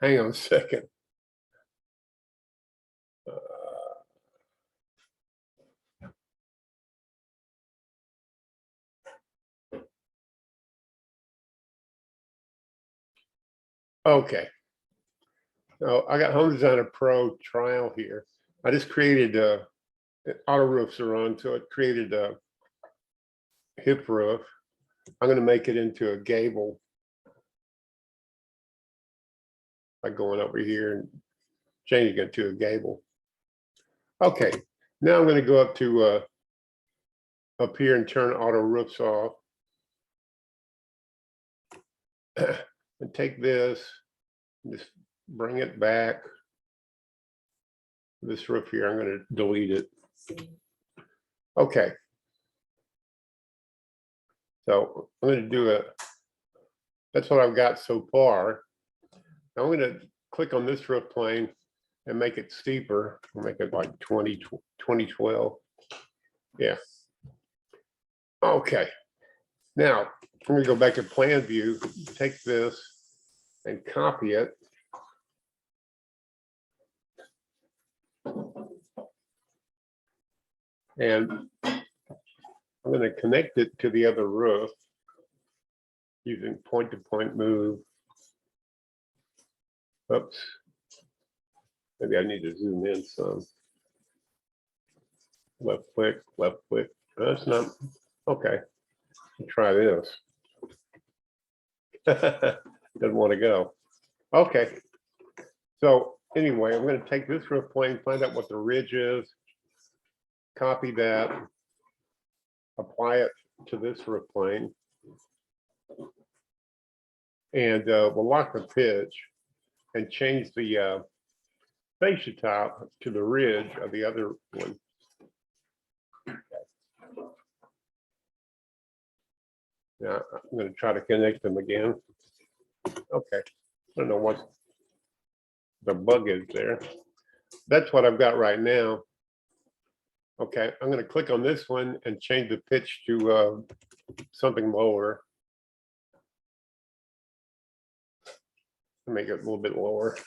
Hang on a second. Okay. So I got Home Designer Pro trial here. I just created auto roofs are on, so it created a hip roof. I'm going to make it into a gable by going over here and changing it to a gable. Okay, now I'm going to go up to up here and turn auto roofs off. And take this, and just bring it back. This roof here, I'm going to delete it. Okay. So I'm going to do that's what I've got so far. Now I'm going to click on this roof plane and make it steeper. I'll make it like 2012. Yeah. Okay. Now I'm going to go back to plan view, take this and copy it. And I'm going to connect it to the other roof using point-to-point move. Oops. Maybe I need to zoom in some. Left click, left click. That's not okay. Try this. Doesn't want to go. Okay. So anyway, I'm going to take this roof plane, find out what the ridge is, copy that, apply it to this roof plane, and we'll lock the pitch and change the fascia top to the ridge of the other one. Now I'm going to try to connect them again. Okay. I don't know what the bug is there. That's what I've got right now. Okay, I'm going to click on this one and change the pitch to something lower. Make it a little bit lower.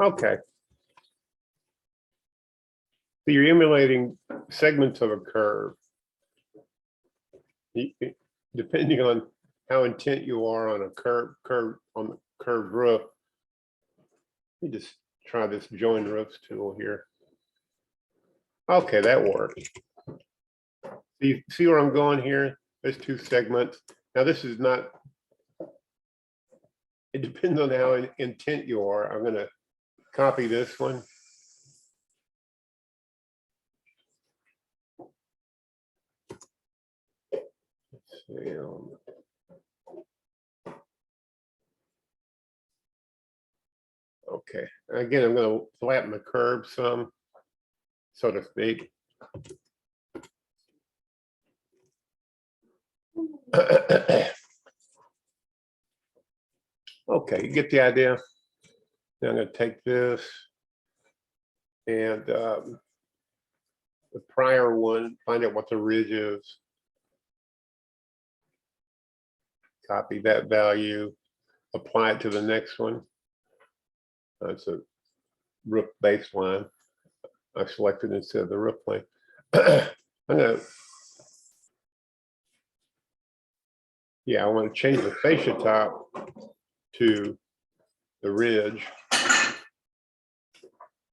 Okay. So you're emulating segments of a curve. Depending on how intent you are on a curve on the curved roof. Let me just try this join roofs tool here. Okay, that worked. You see where I'm going here? There's two segments. Now this is not, it depends on how intent you are. I'm going to copy this one. Let's see, okay, again, I'm going to flatten the curve some, so to speak. Okay, you get the idea. Now I'm going to take this and the prior one, find out what the ridge is. Copy that value, apply it to the next one. That's a roof baseline. I selected instead of the roof plane. I'm gonna, yeah, I want to change the fascia top to the ridge.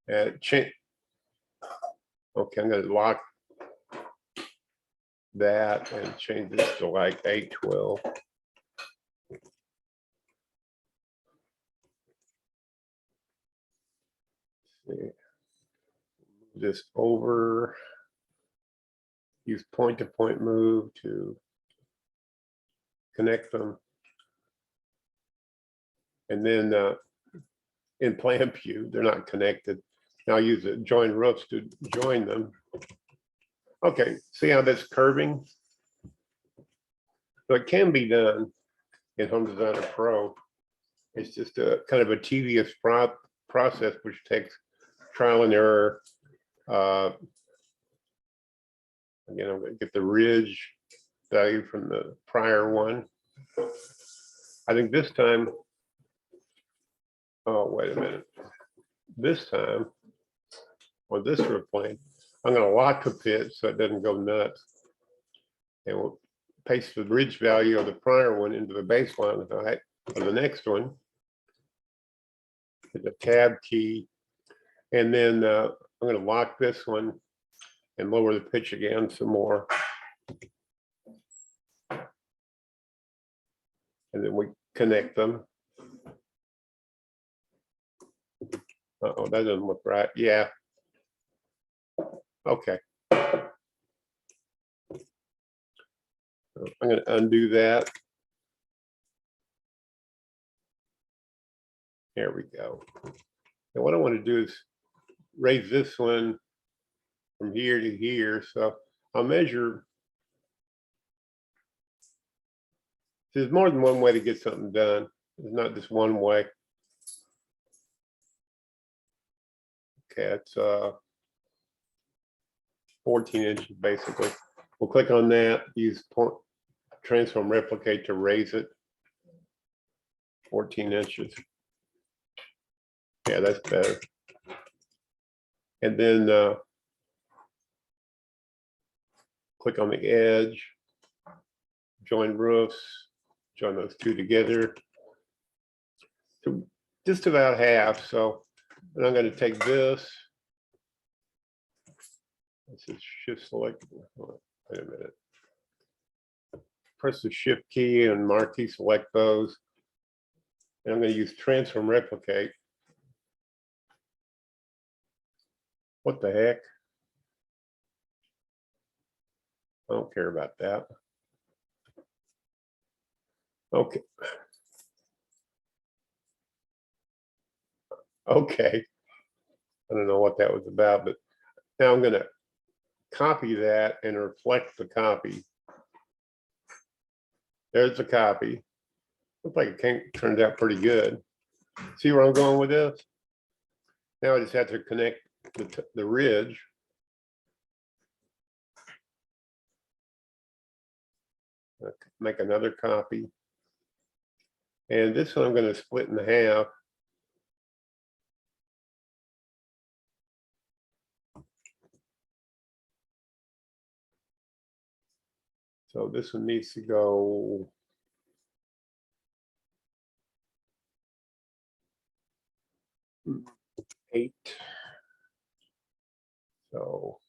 And change. Okay, I'm going to lock that and change this to like 812. This over, use point-to-point move to connect them. And then in plan view, they're not connected. Now use the join roofs to join them. Okay, see how that's curving? So it can be done in Home Designer Pro. It's just a kind of a tedious process, which takes trial and error. Again, I'm going to get the ridge value from the prior one. I think this time, oh, wait a minute. This time, on this roof plane, I'm going to lock the pit so it doesn't go nuts. And we'll paste the ridge value of the prior one into the baseline height of the next one. Hit the tab key. And then I'm going to lock this one and lower the pitch again some more. And then we connect them. Uh-oh, that doesn't look right. Yeah. Okay. So I'm going to undo that. There we go. And what I want to do is raise this one from here to here. So I'll measure. There's more than one way to get something done. There's not just one way. Okay, it's 14 inches basically. We'll click on that, use transform replicate to raise it 14 inches. Yeah, that's better. And then click on the edge, join roofs, join those two together. So just about half. So and I'm going to take this. This is shift select. Wait a minute. Press the shift key and marquee select those. And I'm going to use transform replicate. What the heck? I don't care about that. Okay. Okay. I don't know what that was about, but now I'm going to copy that and reflect the copy. There's the copy. Looks like it turned out pretty good. See where I'm going with this? Now I just have to connect the ridge. Make another copy. And this one I'm going to split in half. So this one needs to go eight. So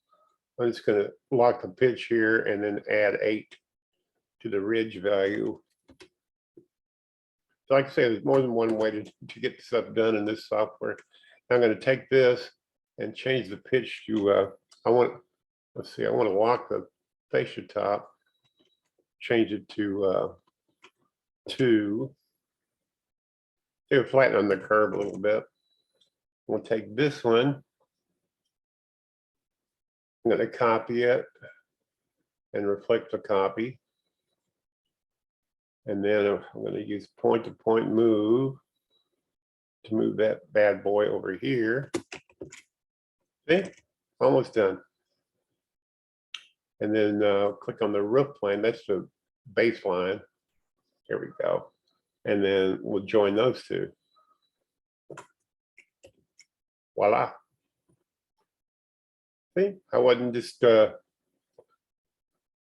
I'm just going to lock the pitch here and then add 8 to the ridge value. So like I say, there's more than one way to get stuff done in this software. Now I'm going to take this and change the pitch to, let's see, I want to lock the fascia top, change it to 2. It'll flatten on the curve a little bit. We'll take this one. I'm going to copy it and reflect the copy. And then I'm going to use point-to-point move to move that bad boy over here. See, almost done. And then click on the roof plane. That's the baseline. Here we go. And then we'll join those two. Voila. See, I wasn't just I'm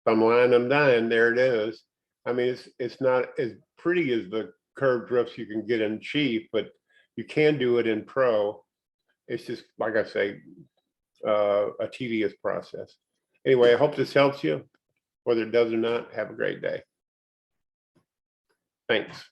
lying, I'm dying. There it is. I mean, it's not as pretty as the curved roofs you can get in cheap, but you can do it in pro. It's just, like I say, a tedious process. Anyway, I hope this helps you. Whether it does or not, have a great day. Thanks.